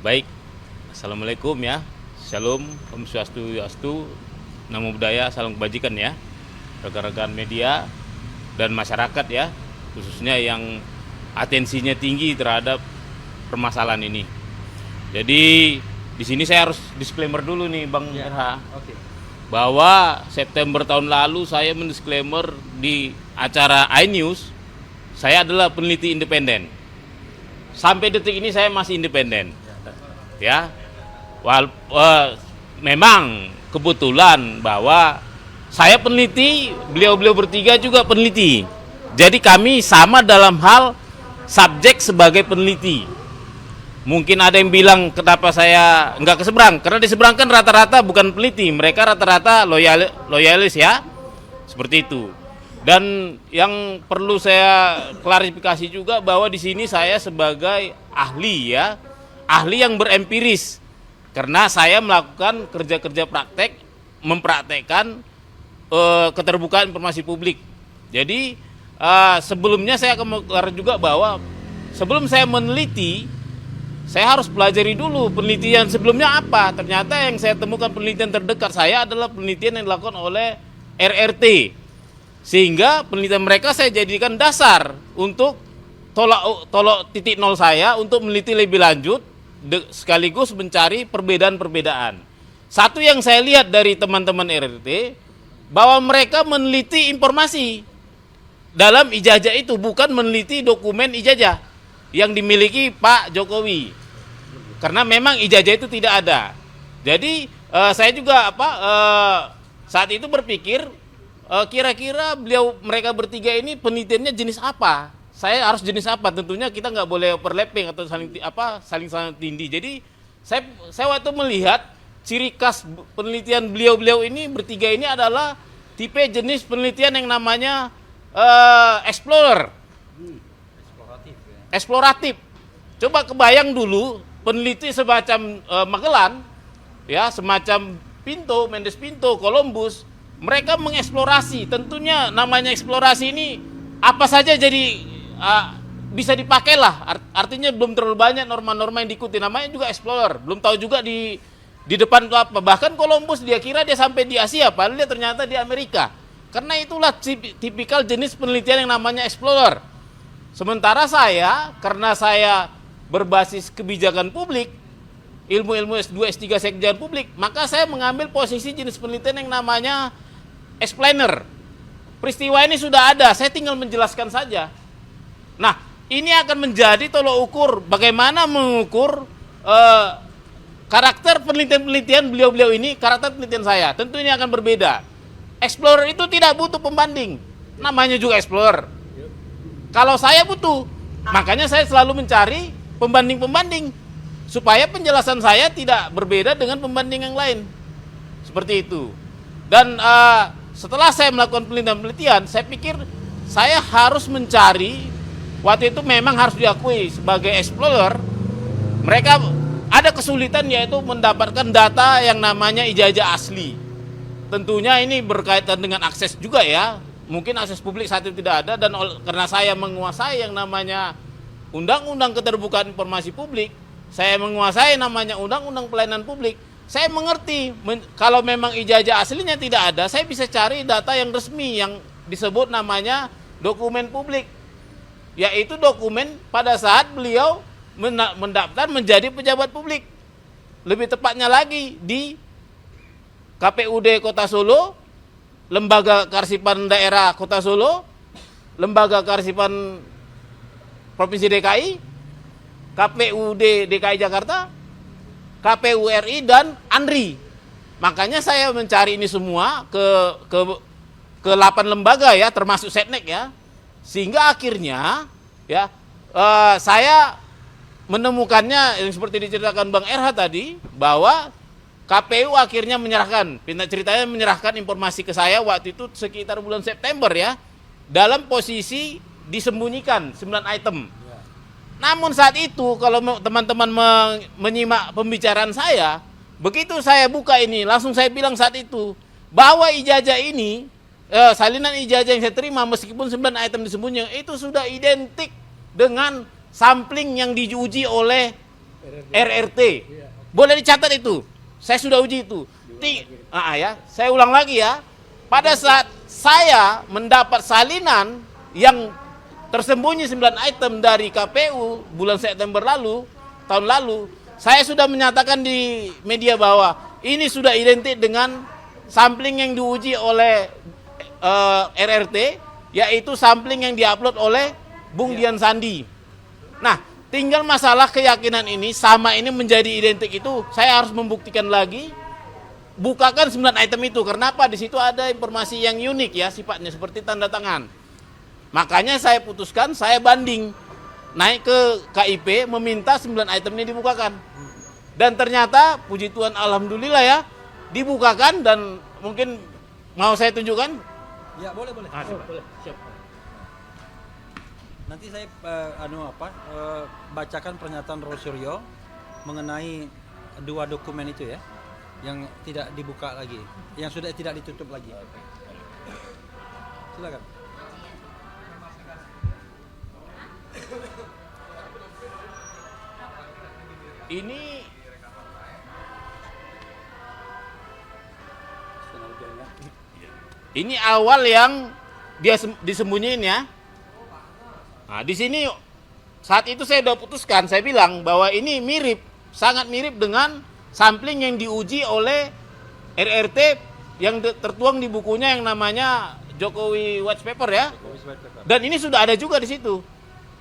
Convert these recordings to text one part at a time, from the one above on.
Baik, Assalamualaikum ya. Shalom, Om Swastiastu, Namo Buddhaya, salam kebajikan ya. Rekan-rekan media dan masyarakat ya, khususnya yang atensinya tinggi terhadap permasalahan ini. Jadi di sini saya harus disclaimer dulu nih Bang RH, Oke. bahwa September tahun lalu saya mendisclaimer di acara iNews, saya adalah peneliti independen. Sampai detik ini saya masih independen. Ya, memang kebetulan bahwa saya peneliti, beliau-beliau bertiga juga peneliti. Jadi kami sama dalam hal subjek sebagai peneliti. Mungkin ada yang bilang kenapa saya nggak ke seberang, karena di seberang kan rata-rata bukan peneliti, mereka rata-rata loyalis ya, seperti itu. Dan yang perlu saya klarifikasi juga bahwa di sini saya sebagai ahli ya, ahli yang berempiris, karena saya melakukan kerja-kerja praktek, mempraktekkan keterbukaan informasi publik. Jadi sebelumnya saya akan mengklarifikasi juga bahwa sebelum saya meneliti, saya harus pelajari dulu penelitian sebelumnya apa. Ternyata yang saya temukan penelitian terdekat saya adalah penelitian yang dilakukan oleh RRT. Sehingga penelitian mereka saya jadikan dasar untuk tolak titik nol saya untuk meneliti lebih lanjut, sekaligus mencari perbedaan-perbedaan. Satu yang saya lihat dari teman-teman RRT, bahwa mereka meneliti informasi dalam ijazah itu, bukan meneliti dokumen ijazah yang dimiliki Pak Jokowi. Karena memang ijazah itu tidak ada. Jadi saya juga saat itu berpikir kira-kira mereka bertiga ini penelitiannya jenis apa? Saya harus jenis apa? Tentunya kita nggak boleh overlapping atau saling tindih. Jadi saya waktu melihat ciri khas penelitian beliau-beliau ini bertiga ini adalah tipe jenis penelitian yang namanya explorer, eksploratif. Coba kebayang dulu peneliti semacam Magellan, ya semacam Mendes Pinto, Columbus. Mereka mengeksplorasi, tentunya namanya eksplorasi ini apa saja jadi bisa dipakai lah. Artinya belum terlalu banyak norma-norma yang diikuti, namanya juga explorer. Belum tahu juga di depan itu apa. Bahkan Columbus dia kira dia sampai di Asia, padahal dia ternyata di Amerika. Karena itulah tipikal jenis penelitian yang namanya explorer. Sementara saya, karena saya berbasis kebijakan publik, ilmu-ilmu S2, S3 sekjen publik, maka saya mengambil posisi jenis penelitian yang namanya explainer. Peristiwa ini sudah ada, saya tinggal menjelaskan saja. Nah, ini akan menjadi tolok ukur bagaimana mengukur karakter penelitian beliau-beliau ini, karakter penelitian saya. Tentu ini akan berbeda. Explorer itu tidak butuh pembanding, namanya juga explorer. Kalau saya butuh, makanya saya selalu mencari pembanding-pembanding supaya penjelasan saya tidak berbeda dengan pembanding yang lain. Seperti itu. Dan setelah saya melakukan penelitian, saya pikir saya harus mencari, waktu itu memang harus diakui sebagai explorer, mereka ada kesulitan yaitu mendapatkan data yang namanya ijazah asli. Tentunya ini berkaitan dengan akses juga ya, mungkin akses publik saat itu tidak ada, dan karena saya menguasai yang namanya Undang-Undang Keterbukaan Informasi Publik, saya menguasai namanya Undang-Undang Pelayanan Publik, saya mengerti kalau memang ijazah aslinya tidak ada, saya bisa cari data yang resmi yang disebut namanya dokumen publik, yaitu dokumen pada saat beliau mendaftar menjadi pejabat publik. Lebih tepatnya lagi di KPUD Kota Solo, Lembaga Kearsipan Daerah Kota Solo, Lembaga Kearsipan Provinsi DKI, KPUD DKI Jakarta, KPU RI, dan ANRI. Makanya saya mencari ini semua ke 8 lembaga ya, termasuk Setnek ya. Sehingga akhirnya ya saya menemukannya yang seperti diceritakan Bang RH tadi, bahwa KPU akhirnya menyerahkan, ceritanya menyerahkan informasi ke saya waktu itu sekitar bulan September ya, dalam posisi disembunyikan 9 item. Namun saat itu kalau teman-teman menyimak pembicaraan saya, begitu saya buka ini, langsung saya bilang saat itu bahwa ijazah ini, salinan ijazah yang saya terima meskipun 9 item disembunyikan itu sudah identik dengan sampling yang diuji oleh RRT. Boleh dicatat itu. Saya sudah uji itu. Saya ulang lagi ya. Pada saat saya mendapat salinan yang tersembunyi 9 item dari KPU bulan September lalu, tahun lalu, saya sudah menyatakan di media bahwa ini sudah identik dengan sampling yang diuji oleh RRT, yaitu sampling yang diupload oleh Bung Dian Sandi. Nah, tinggal masalah keyakinan ini sama ini menjadi identik itu, saya harus membuktikan lagi. Bukakan 9 item itu. Kenapa? Di situ ada informasi yang unik ya sifatnya, seperti tanda tangan. Makanya saya putuskan, saya banding. Naik ke KIP, meminta 9 item ini dibukakan. Dan ternyata, puji Tuhan, alhamdulillah ya, dibukakan. Dan mungkin mau saya tunjukkan? Ya, boleh. Boleh, siap. Nanti saya bacakan pernyataan Rosuryo mengenai 2 dokumen itu ya, yang tidak dibuka lagi, yang sudah tidak ditutup lagi. Silakan. Ini awal yang dia disembunyiin ya. Nah, di sini saat itu saya sudah putuskan, saya bilang bahwa ini mirip, sangat mirip dengan sampling yang diuji oleh RRT yang tertuang di bukunya yang namanya Jokowi White Paper ya. Dan ini sudah ada juga di situ.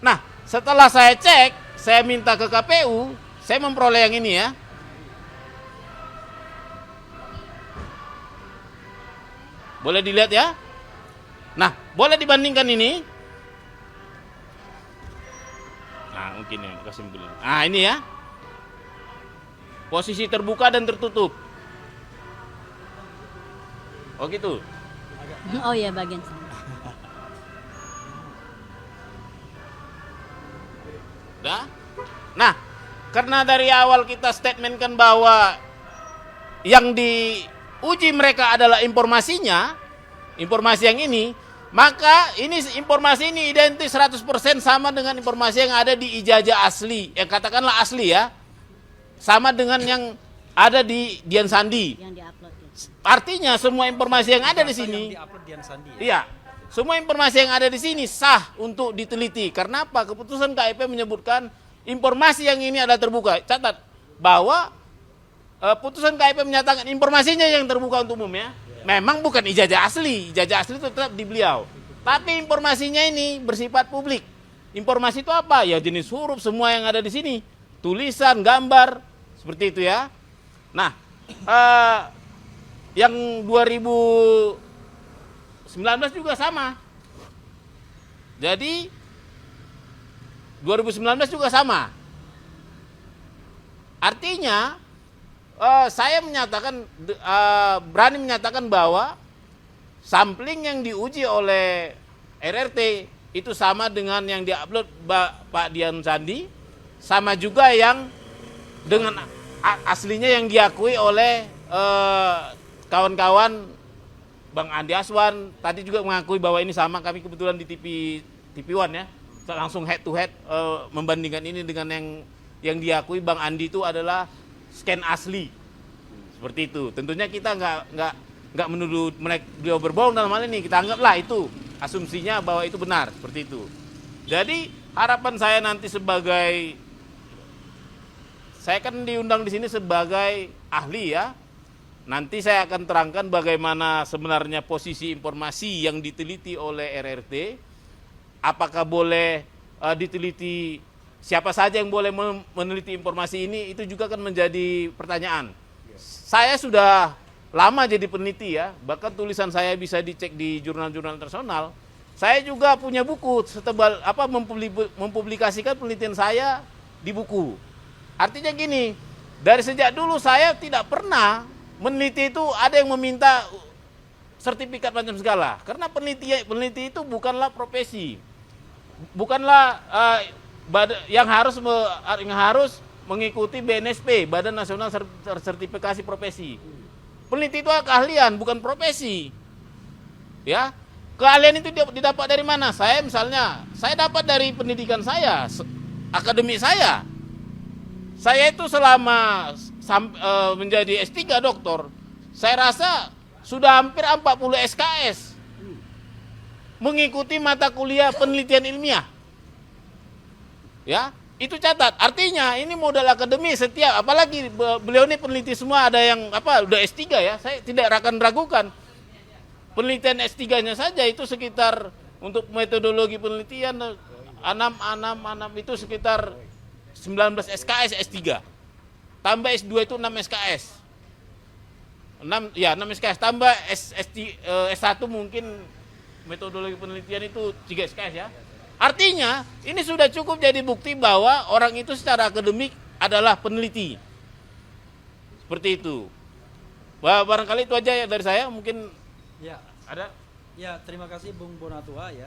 Nah, setelah saya cek, saya minta ke KPU, saya memperoleh yang ini ya. Boleh dilihat ya. Nah, boleh dibandingkan ini. Nah, mungkin ya, kasih dulu. Nah, ini ya. Posisi terbuka dan tertutup. Oh gitu. Oh ya, bagian sana. Dah? Nah, karena dari awal kita statementkan bahwa yang diuji mereka adalah informasinya, informasi yang ini, maka informasi ini identik 100% sama dengan informasi yang ada di ijazah asli, yang katakanlah asli ya, sama dengan yang ada di Dian Sandi. Yang diupload ya. Artinya semua informasi yang ada di sini, iya, semua informasi yang ada di sini sah untuk diteliti. Karena apa? Keputusan KIP menyebutkan informasi yang ini adalah terbuka. Catat bahwa putusan KIP menyatakan informasinya yang terbuka untuk umum ya. Memang bukan ijazah asli itu tetap di beliau. Tapi informasinya ini bersifat publik. Informasi itu apa? Ya jenis huruf semua yang ada di sini. Tulisan, gambar, seperti itu ya. Nah, yang 2019 juga sama. Jadi 2019 juga sama. Artinya saya menyatakan berani menyatakan bahwa sampling yang diuji oleh RRT itu sama dengan yang diupload Pak Dian Sandi, sama juga yang dengan aslinya yang diakui oleh kawan-kawan Bang Andi Aswan tadi juga mengakui bahwa ini sama. Kami kebetulan di TV One ya, langsung head to head membandingkan ini dengan yang diakui Bang Andi itu adalah scan asli, seperti itu. Tentunya kita nggak menuduh beliau berbohong dalam hal ini. Kita anggaplah itu asumsinya bahwa itu benar, seperti itu. Jadi harapan saya nanti saya kan diundang di sini sebagai ahli ya. Nanti saya akan terangkan bagaimana sebenarnya posisi informasi yang diteliti oleh RRT. Apakah boleh diteliti, siapa saja yang boleh meneliti informasi ini, itu juga kan menjadi pertanyaan. Saya sudah lama jadi peneliti ya, bahkan tulisan saya bisa dicek di jurnal-jurnal internasional. Saya juga punya buku setebal mempublikasikan penelitian saya di buku. Artinya gini, dari sejak dulu saya tidak pernah meneliti itu ada yang meminta sertifikat macam segala. Karena peneliti itu bukanlah profesi, bukanlah yang harus mengikuti BNSP, Badan Nasional Sertifikasi Profesi. Peneliti itu keahlian, bukan profesi. Ya, keahlian itu didapat dari mana? Saya dapat dari pendidikan saya, akademik saya. Saya itu selama menjadi S3 doktor, saya rasa sudah hampir 40 SKS mengikuti mata kuliah penelitian ilmiah. Ya, itu catat. Artinya ini modal akademi setiap, apalagi beliau ini peneliti semua, ada yang udah S3 ya. Saya tidak akan ragukan. Penelitian S3-nya saja itu sekitar untuk metodologi penelitian 6 itu sekitar 19 SKS S3. Tambah S2 itu 6 SKS. 6 SKS tambah S1 mungkin metodologi penelitian itu 3 SKS ya. Artinya ini sudah cukup jadi bukti bahwa orang itu secara akademik adalah peneliti. Seperti itu. Barangkali itu aja ya dari saya, mungkin Ya, ada. ya terima kasih Bung Bonatua ya.